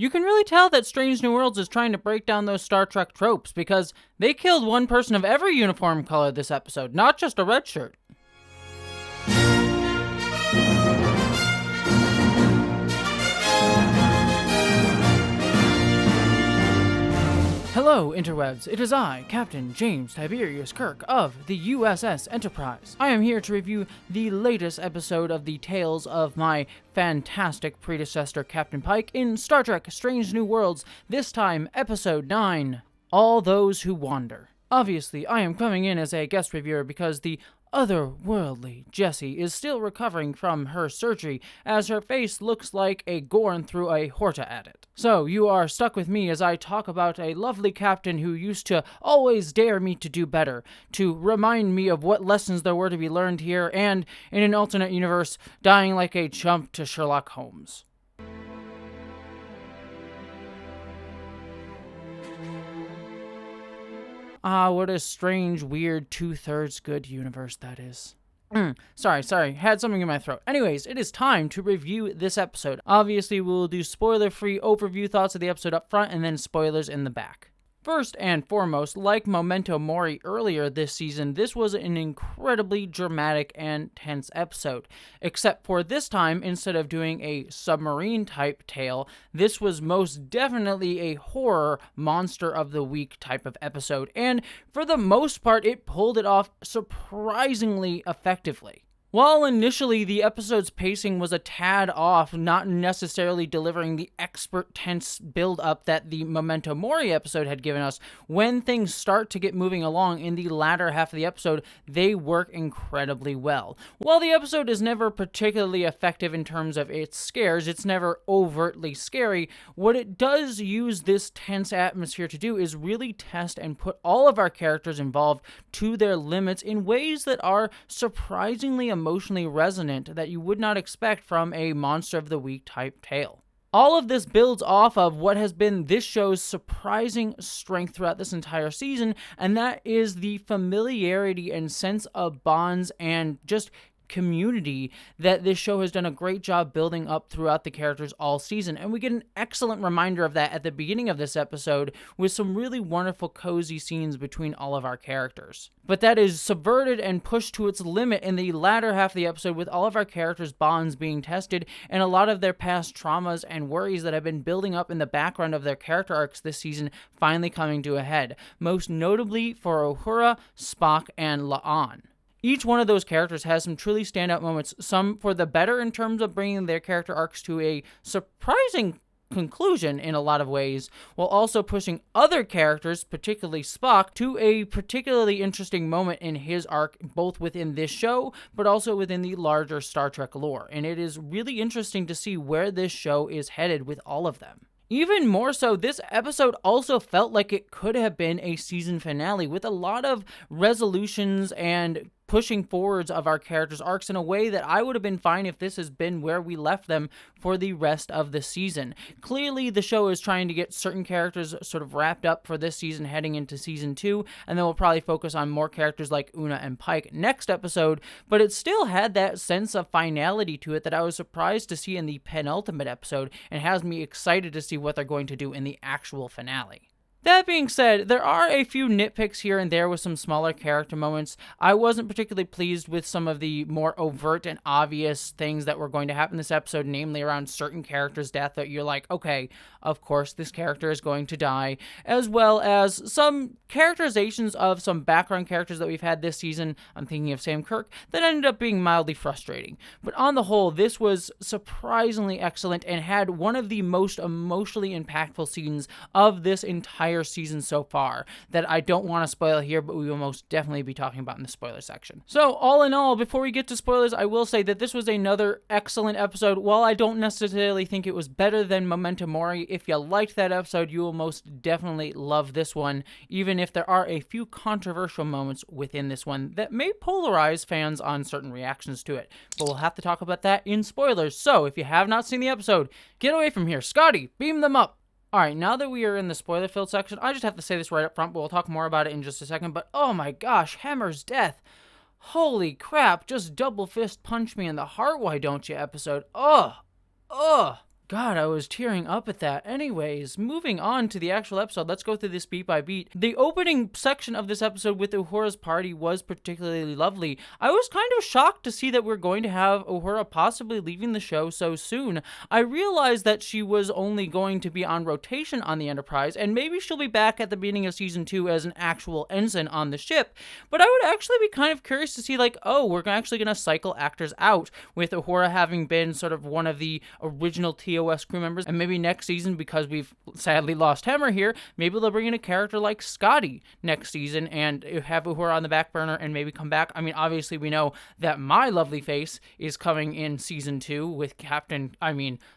You can really tell that Strange New Worlds is trying to break down those Star Trek tropes, because they killed one person of every uniform color this episode, not just a red shirt. Hello, interwebs. It is I, Captain James Tiberius Kirk of the USS Enterprise. I am here to review the latest episode of the tales of my fantastic predecessor, Captain Pike, in Star Trek Strange New Worlds, this time Episode 9, All Those Who Wander. Obviously, I am coming in as a guest reviewer because the otherworldly Jessie is still recovering from her surgery, as her face looks like a gorn threw a horta at it. So you are stuck with me as I talk about a lovely captain who used to always dare me to do better, to remind me of what lessons there were to be learned here, and, in an alternate universe, dying like a chump to Sherlock Holmes. Ah, what a strange, weird, 2/3 good universe that is. Sorry, had something in my throat. Anyways, it is time to review this episode. Obviously, we'll do spoiler-free overview thoughts of the episode up front, and then spoilers in the back. First and foremost, like Memento Mori earlier this season, this was an incredibly dramatic and tense episode. Except for this time, instead of doing a submarine-type tale, this was most definitely a horror monster of the week type of episode, and for the most part, it pulled it off surprisingly effectively. While initially the episode's pacing was a tad off, not necessarily delivering the expert tense build-up that the Memento Mori episode had given us, when things start to get moving along in the latter half of the episode, they work incredibly well. While the episode is never particularly effective in terms of its scares, it's never overtly scary, what it does use this tense atmosphere to do is really test and put all of our characters involved to their limits in ways that are surprisingly emotionally resonant that you would not expect from a Monster of the Week type tale. All of this builds off of what has been this show's surprising strength throughout this entire season, and that is the familiarity and sense of bonds and just community that this show has done a great job building up throughout the characters all season, and we get an excellent reminder of that at the beginning of this episode with some really wonderful cozy scenes between all of our characters. But that is subverted and pushed to its limit in the latter half of the episode, with all of our characters' bonds being tested and a lot of their past traumas and worries that have been building up in the background of their character arcs this season finally coming to a head, most notably for Uhura, Spock, and La'an. Each one of those characters has some truly standout moments, some for the better in terms of bringing their character arcs to a surprising conclusion in a lot of ways, while also pushing other characters, particularly Spock, to a particularly interesting moment in his arc, both within this show, but also within the larger Star Trek lore. And it is really interesting to see where this show is headed with all of them. Even more so, this episode also felt like it could have been a season finale, with a lot of resolutions and pushing forwards of our characters' arcs in a way that I would have been fine if this has been where we left them for the rest of the season. Clearly, the show is trying to get certain characters sort of wrapped up for this season heading into season 2, and then we'll probably focus on more characters like Una and Pike next episode, but it still had that sense of finality to it that I was surprised to see in the penultimate episode, and has me excited to see what they're going to do in the actual finale. That being said, there are a few nitpicks here and there with some smaller character moments. I wasn't particularly pleased with some of the more overt and obvious things that were going to happen this episode, namely around certain characters' death that you're like, okay, of course this character is going to die, as well as some characterizations of some background characters that we've had this season, I'm thinking of Sam Kirk, that ended up being mildly frustrating. But on the whole, this was surprisingly excellent and had one of the most emotionally impactful scenes of this entire season so far that I don't want to spoil here, but we will most definitely be talking about in the spoiler section. So all in all, before we get to spoilers, I will say that this was another excellent episode. While I don't necessarily think it was better than Memento Mori, if you liked that episode, you will most definitely love this one, even if there are a few controversial moments within this one that may polarize fans on certain reactions to it. But we'll have to talk about that in spoilers. So if you have not seen the episode, get away from here. Scotty, beam them up. Alright, now that we are in the spoiler-filled section, I just have to say this right up front, but we'll talk more about it in just a second, but oh my gosh, Hemmer's death. Holy crap, just double fist punch me in the heart, why don't you, episode. Ugh. God, I was tearing up at that. Anyways, moving on to the actual episode, let's go through this beat by beat. The opening section of this episode with Uhura's party was particularly lovely. I was kind of shocked to see that we're going to have Uhura possibly leaving the show so soon. I realized that she was only going to be on rotation on the Enterprise, and maybe she'll be back at the beginning of season 2 as an actual ensign on the ship, but I would actually be kind of curious to see, like, oh, we're actually going to cycle actors out, with Uhura having been sort of one of the original TOS crew members, and maybe next season, because we've sadly lost Hemmer here, maybe they'll bring in a character like Scotty next season and have Uhura on the back burner and maybe come back. I mean, obviously we know that My Lovely Face is coming in season 2 with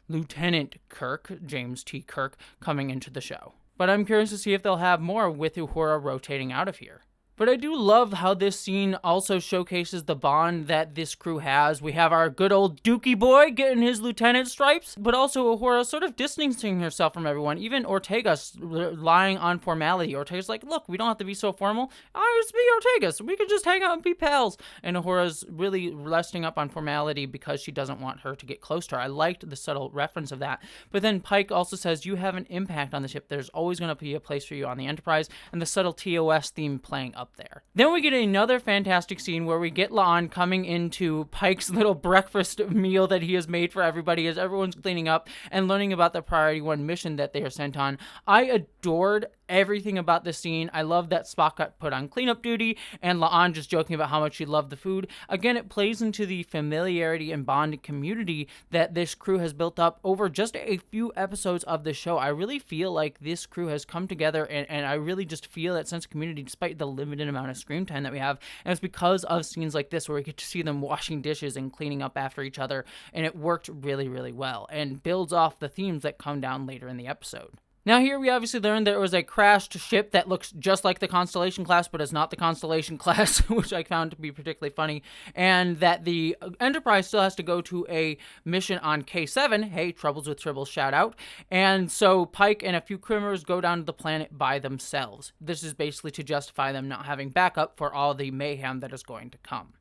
Lieutenant Kirk, James T. Kirk, coming into the show. But I'm curious to see if they'll have more with Uhura rotating out of here. But I do love how this scene also showcases the bond that this crew has. We have our good old Dookie boy getting his lieutenant stripes, but also Uhura sort of distancing herself from everyone. Even Ortega's relying on formality. Ortega's like, look, we don't have to be so formal. It's me, Ortega, so we can just hang out and be pals. And Uhura's really resting up on formality because she doesn't want her to get close to her. I liked the subtle reference of that. But then Pike also says, you have an impact on the ship. There's always going to be a place for you on the Enterprise, and the subtle TOS theme playing up there. Then we get another fantastic scene where we get La'an coming into Pike's little breakfast meal that he has made for everybody as everyone's cleaning up and learning about the Priority 1 mission that they are sent on. I adored everything about this scene. I love that Spock got put on cleanup duty and La'an just joking about how much she loved the food. Again, it plays into the familiarity and bonding community that this crew has built up over just a few episodes of the show. I really feel like this crew has come together, and I really just feel that sense of community despite the limited amount of screen time that we have. And it's because of scenes like this where we get to see them washing dishes and cleaning up after each other, and it worked really, really well and builds off the themes that come down later in the episode. Now here we obviously learned there was a crashed ship that looks just like the Constellation class, but is not the Constellation class, which I found to be particularly funny, and that the Enterprise still has to go to a mission on K7, hey, Troubles with Tribbles shout out, and so Pike and a few crew members go down to the planet by themselves. This is basically to justify them not having backup for all the mayhem that is going to come.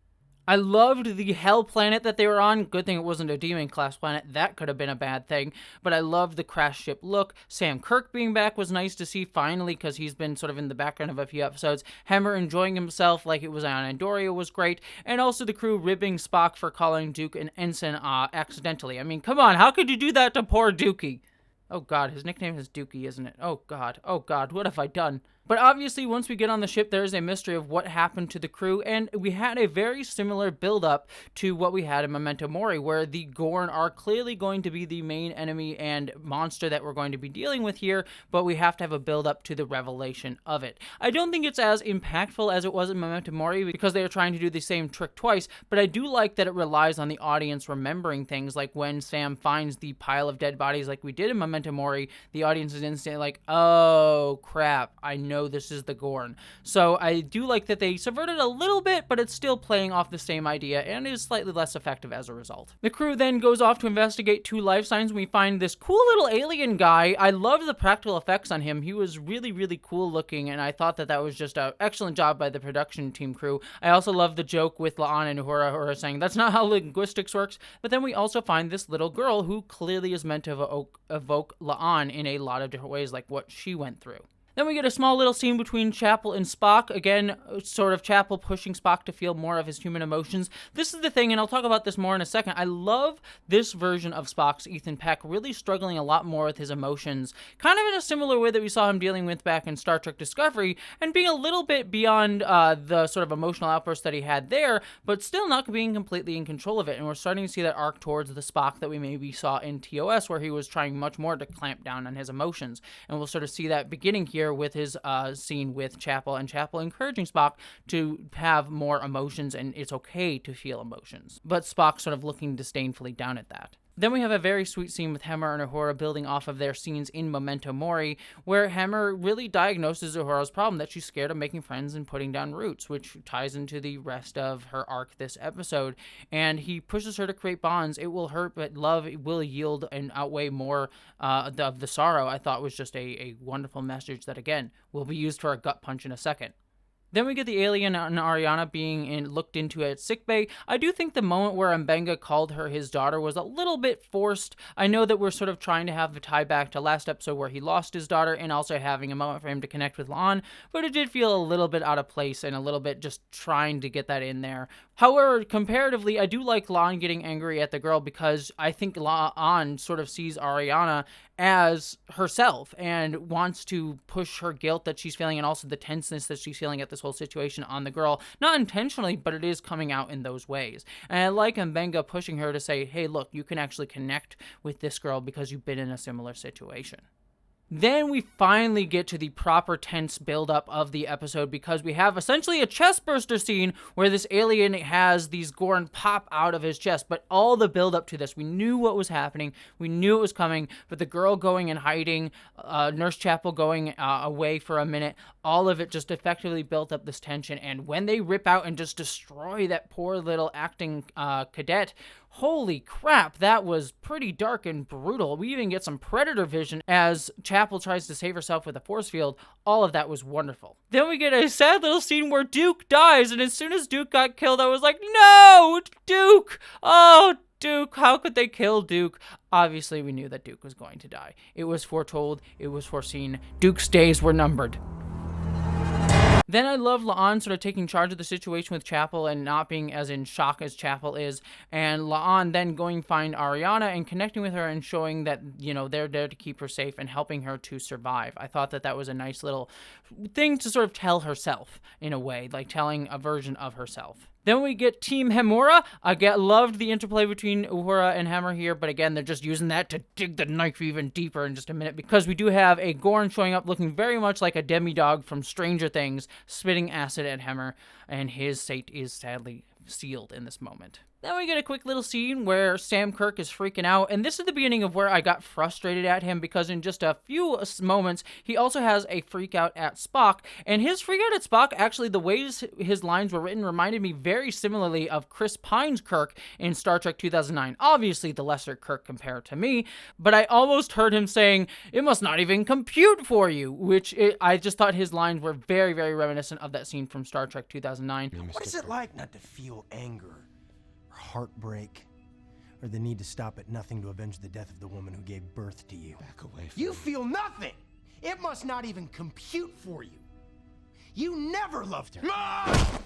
I loved the hell planet that they were on. Good thing it wasn't a demon class planet. That could have been a bad thing. But I loved the crash ship look. Sam Kirk being back was nice to see finally because he's been sort of in the background of a few episodes. Hemmer enjoying himself like it was on Andoria was great. And also the crew ribbing Spock for calling Duke an ensign accidentally. I mean, come on. How could you do that to poor Dookie? Oh God, his nickname is Dookie, isn't it? Oh God, what have I done? But obviously, once we get on the ship, there is a mystery of what happened to the crew, and we had a very similar build-up to what we had in Memento Mori, where the Gorn are clearly going to be the main enemy and monster that we're going to be dealing with here, but we have to have a build-up to the revelation of it. I don't think it's as impactful as it was in Memento Mori, because they are trying to do the same trick twice, but I do like that it relies on the audience remembering things, like when Sam finds the pile of dead bodies like we did in Memento Mori, the audience is instantly like, oh crap, I know this is the Gorn. So I do like that they subverted a little bit, but it's still playing off the same idea and is slightly less effective as a result. The crew then goes off to investigate 2 life signs. We find this cool little alien guy. I loved the practical effects on him. He was really, really cool looking, and I thought that was just an excellent job by the production team crew. I also love the joke with La'an and Uhura saying, that's not how linguistics works, but then we also find this little girl who clearly is meant to evoke La'an in a lot of different ways, like what she went through. Then we get a small little scene between Chapel and Spock. Again, sort of Chapel pushing Spock to feel more of his human emotions. This is the thing, and I'll talk about this more in a second. I love this version of Spock's Ethan Peck really struggling a lot more with his emotions, kind of in a similar way that we saw him dealing with back in Star Trek Discovery, and being a little bit beyond the sort of emotional outburst that he had there, but still not being completely in control of it. And we're starting to see that arc towards the Spock that we maybe saw in TOS, where he was trying much more to clamp down on his emotions. And we'll sort of see that beginning here with his scene with Chapel, and Chapel encouraging Spock to have more emotions, and it's okay to feel emotions. But Spock sort of looking disdainfully down at that. Then we have a very sweet scene with Hemmer and Uhura building off of their scenes in Memento Mori, where Hemmer really diagnoses Uhura's problem that she's scared of making friends and putting down roots, which ties into the rest of her arc this episode. And he pushes her to create bonds. It will hurt, but love will yield and outweigh more of the sorrow. I thought was just a wonderful message that, again, will be used for a gut punch in a second. Then we get the alien and Ariana being looked into at sickbay. I do think the moment where Mbenga called her his daughter was a little bit forced. I know that we're sort of trying to have a tie back to last episode where he lost his daughter and also having a moment for him to connect with La'an, but it did feel a little bit out of place and a little bit just trying to get that in there. However, comparatively, I do like La'an getting angry at the girl because I think La'an sort of sees Ariana as herself and wants to push her guilt that she's feeling and also the tenseness that she's feeling at this whole situation on the girl. Not intentionally, but it is coming out in those ways. And I like Mbenga pushing her to say, hey, look, you can actually connect with this girl because you've been in a similar situation. Then we finally get to the proper tense buildup of the episode because we have essentially a chestburster scene where this alien has these gorn pop out of his chest. But all the buildup to this, we knew what was happening. We knew it was coming. But the girl going and hiding, Nurse Chapel going away for a minute, all of it just effectively built up this tension. And when they rip out and just destroy that poor little acting cadet, holy crap, that was pretty dark and brutal. We even get some Predator vision as Chapel tries to save herself with a force field. All of that was wonderful. Then we get a sad little scene where Duke dies, and as soon as Duke got killed, I was like, no, Duke! Oh, Duke, how could they kill Duke? Obviously, we knew that Duke was going to die. It was foretold, it was foreseen. Duke's days were numbered. Then I love La'an sort of taking charge of the situation with Chapel and not being as in shock as Chapel is. And La'an then going find Ariana and connecting with her and showing that, they're there to keep her safe and helping her to survive. I thought that that was a nice little thing to sort of tell herself in a way, like telling a version of herself. Then we get Team Hemura. Loved the interplay between Uhura and Hammer here, but again, they're just using that to dig the knife even deeper in just a minute because we do have a Gorn showing up looking very much like a demidog from Stranger Things, spitting acid at Hammer, and his fate is sadly sealed in this moment. Then we get a quick little scene where Sam Kirk is freaking out, and this is the beginning of where I got frustrated at him because in just a few moments, he also has a freak out at Spock, and his freak out at Spock, actually the ways his lines were written reminded me very similarly of Chris Pine's Kirk in Star Trek 2009. Obviously the lesser Kirk compared to me, but I almost heard him saying, "It must not even compute for you," I just thought his lines were very, very reminiscent of that scene from Star Trek 2009. What is it like not to feel anger? Heartbreak, or the need to stop at nothing to avenge the death of the woman who gave birth to you? Back away from You me. feel nothing! It must not even compute for you. You never loved her.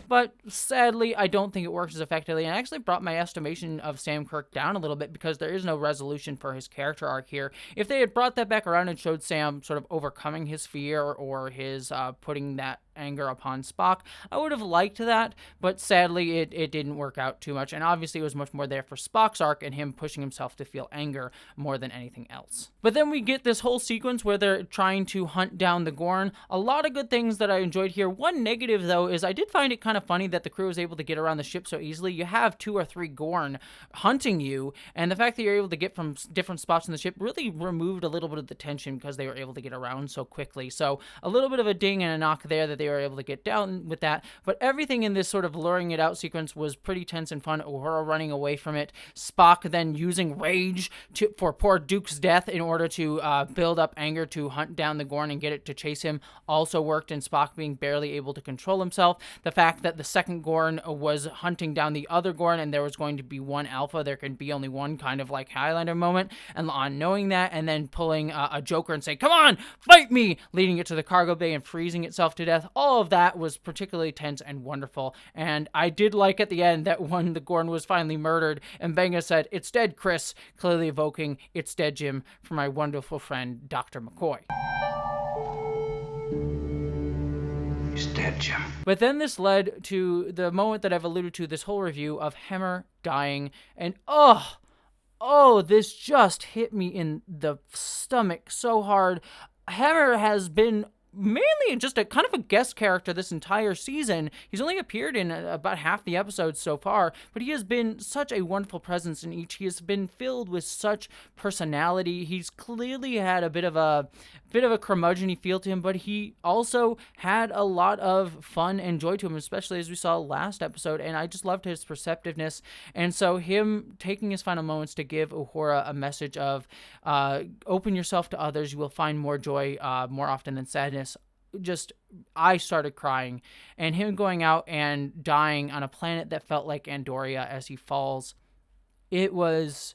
But sadly, I don't think it works as effectively, and I actually brought my estimation of Sam Kirk down a little bit because there is no resolution for his character arc here. If they had brought that back around and showed Sam sort of overcoming his fear or his putting that anger upon Spock, I would have liked that, but sadly it didn't work out too much, and obviously it was much more there for Spock's arc and him pushing himself to feel anger more than anything else. But then we get this whole sequence where they're trying to hunt down the Gorn. A lot of good things that I enjoyed here. One negative, though, is I did find it kind of funny that the crew was able to get around the ship so easily. You have 2 or 3 Gorn hunting you, and the fact that you're able to get from different spots in the ship really removed a little bit of the tension because they were able to get around so quickly. So a little bit of a ding and a knock there that they were able to get down with that, but everything in this sort of luring it out sequence was pretty tense and fun. Uhura running away from it, Spock then using rage for poor Duke's death in order to build up anger to hunt down the Gorn and get it to chase him also worked, and Spock being barely able to control himself. The fact that the second Gorn was hunting down the other Gorn and there was going to be one alpha, there can be only one, kind of like Highlander moment, and La'an knowing that and then pulling a Joker and saying, "Come on, fight me," leading it to the cargo bay and freezing itself to death. All of that was particularly tense and wonderful, and I did like at the end that when the Gorn was finally murdered, and Mbenga said, "It's dead, Chris," clearly evoking "It's dead, Jim," from my wonderful friend, Dr. McCoy. He's dead, Jim. But then this led to the moment that I've alluded to this whole review of Hemmer dying, and this just hit me in the stomach so hard. Hemmer has been mainly just a kind of a guest character this entire season. He's only appeared in about half the episodes so far, but he has been such a wonderful presence in each. He has been filled with such personality. He's clearly had a bit of a curmudgeon-y feel to him, but he also had a lot of fun and joy to him, especially as we saw last episode, and I just loved his perceptiveness. And so him taking his final moments to give Uhura a message of open yourself to others, you will find more joy more often than sadness. I started crying. And him going out and dying on a planet that felt like Andoria as he falls, it was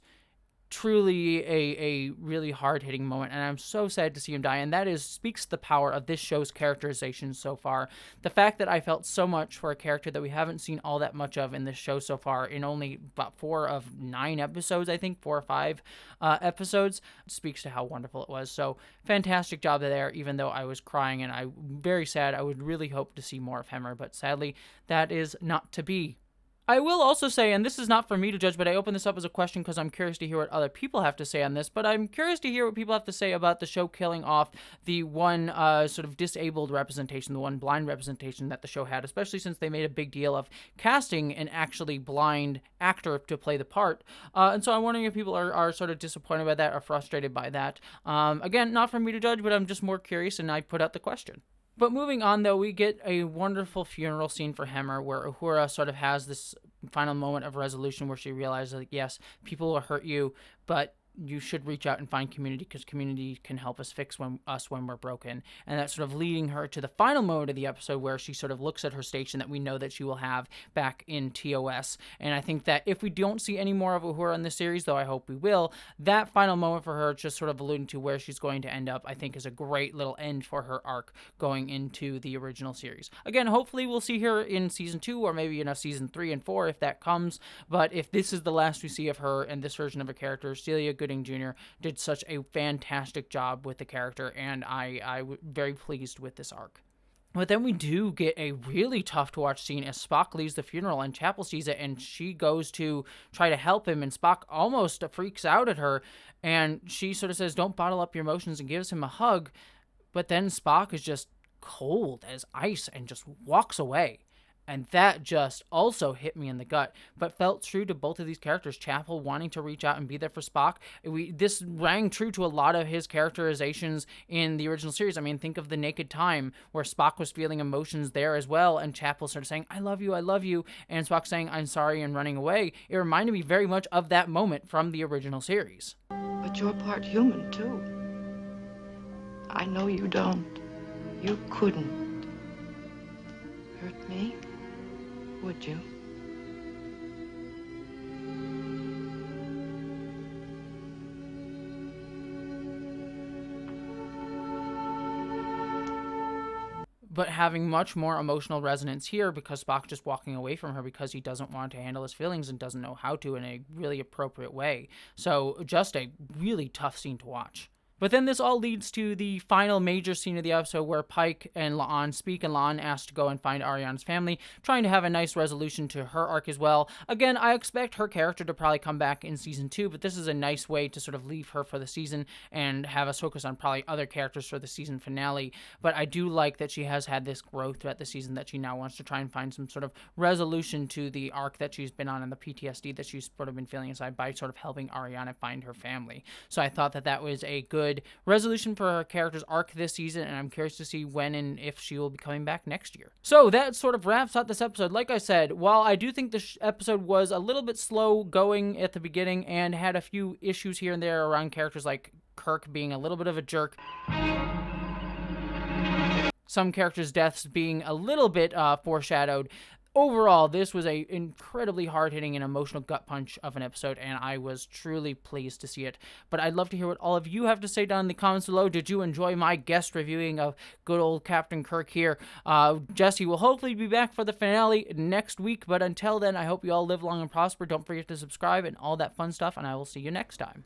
truly a really hard-hitting moment, and I'm so sad to see him die, and that speaks to the power of this show's characterization so far. The fact that I felt so much for a character that we haven't seen all that much of in this show so far, in only about 4 of 9 episodes, I think, 4 or 5 episodes, speaks to how wonderful it was. So, fantastic job there, even though I was crying, and I'm very sad. I would really hope to see more of Hemmer, but sadly, that is not to be. I will also say, and this is not for me to judge, but I open this up as a question because I'm curious to hear what other people have to say on this, but I'm curious to hear what people have to say about the show killing off the one sort of disabled representation, the one blind representation that the show had, especially since they made a big deal of casting an actually blind actor to play the part. And so I'm wondering if people are sort of disappointed by that or frustrated by that. Again, not for me to judge, but I'm just more curious, and I put out the question. But moving on, though, we get a wonderful funeral scene for Hemmer where Uhura sort of has this final moment of resolution where she realizes, like, yes, people will hurt you, but you should reach out and find community because community can help us fix us when we're broken. And that's sort of leading her to the final moment of the episode where she sort of looks at her station that we know that she will have back in TOS. And I think that if we don't see any more of Uhura in this series, though I hope we will, that final moment for her, just sort of alluding to where she's going to end up, I think is a great little end for her arc going into the original series. Again, hopefully we'll see her in season 2 or maybe in a season 3 and 4 if that comes. But if this is the last we see of her and this version of her character, Celia Gooding Jr. did such a fantastic job with the character, and I'm very pleased with this arc. But then we do get a really tough to watch scene as Spock leaves the funeral and Chapel sees it, and she goes to try to help him, and Spock almost freaks out at her, and she sort of says, "Don't bottle up your emotions," and gives him a hug. But then Spock is just cold as ice and just walks away. And that just also hit me in the gut, but felt true to both of these characters. Chapel wanting to reach out and be there for Spock. This rang true to a lot of his characterizations in the original series. I mean, think of The Naked Time, where Spock was feeling emotions there as well, and Chapel started saying, I love you, and Spock saying, I'm sorry, and running away. It reminded me very much of that moment from the original series. But you're part human, too. I know you don't. You couldn't hurt me. Would you? But having much more emotional resonance here because Spock just walking away from her because he doesn't want to handle his feelings and doesn't know how to in a really appropriate way. So just a really tough scene to watch. But then this all leads to the final major scene of the episode where Pike and La'an speak, and La'an asks to go and find Ariana's family, trying to have a nice resolution to her arc as well. Again, I expect her character to probably come back in season 2, but this is a nice way to sort of leave her for the season and have us focus on probably other characters for the season finale. But I do like that she has had this growth throughout the season, that she now wants to try and find some sort of resolution to the arc that she's been on and the PTSD that she's sort of been feeling inside by sort of helping Ariana find her family. So I thought that that was a good resolution for her character's arc this season, and I'm curious to see when and if she will be coming back next year. So that sort of wraps up this episode. Like I said, while I do think this episode was a little bit slow going at the beginning and had a few issues here and there around characters like Kirk being a little bit of a jerk, some characters' deaths being a little bit foreshadowed, overall, this was a incredibly hard-hitting and emotional gut punch of an episode, and I was truly pleased to see it. But I'd love to hear what all of you have to say down in the comments below. Did you enjoy my guest reviewing of good old Captain Kirk here? Jessie will hopefully be back for the finale next week, but until then, I hope you all live long and prosper. Don't forget to subscribe and all that fun stuff, and I will see you next time.